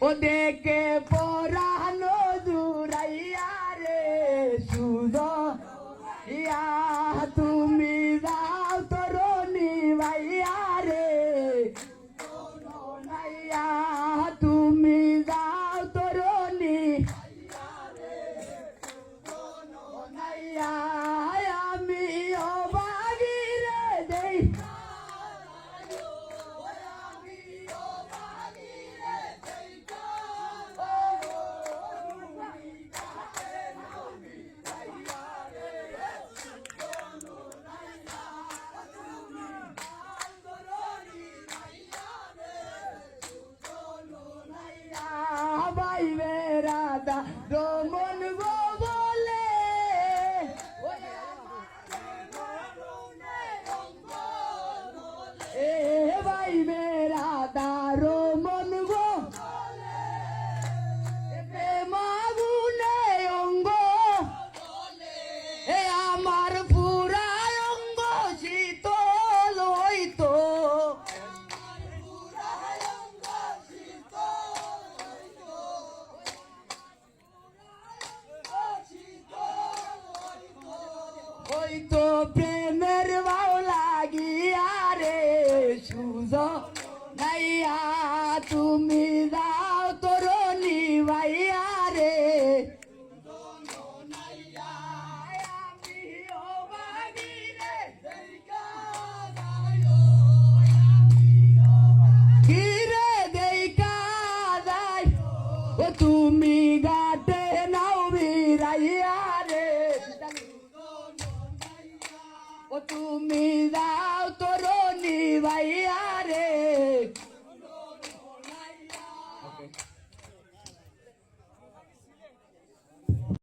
ও দেখে পরানো জুড়াইয়া রে সুজ ইয়া তুমি যাও তরুণী ভাইয়া রে নাইয়া তুমি যাও তরুণী নাইয়া আমি অবাগিরে দেই ভাই বেড়াদা রমন গো বলে এ ভাই বেড়াদা রমন গো প্রেমাগুনে অঙ্গ এ আমার পুরা অঙ্গ শীতল হইতো ওই তো প্রেমের ভাও লাগিয়া রে সুজ নাইয়া তুমি যাও তরুণী ভাইয়া রে কিরে দেইকা যাই ও তুমি গাটে নাও বিরাইয়া রে ও তুমি যাও তরুণী ভাইয়া রে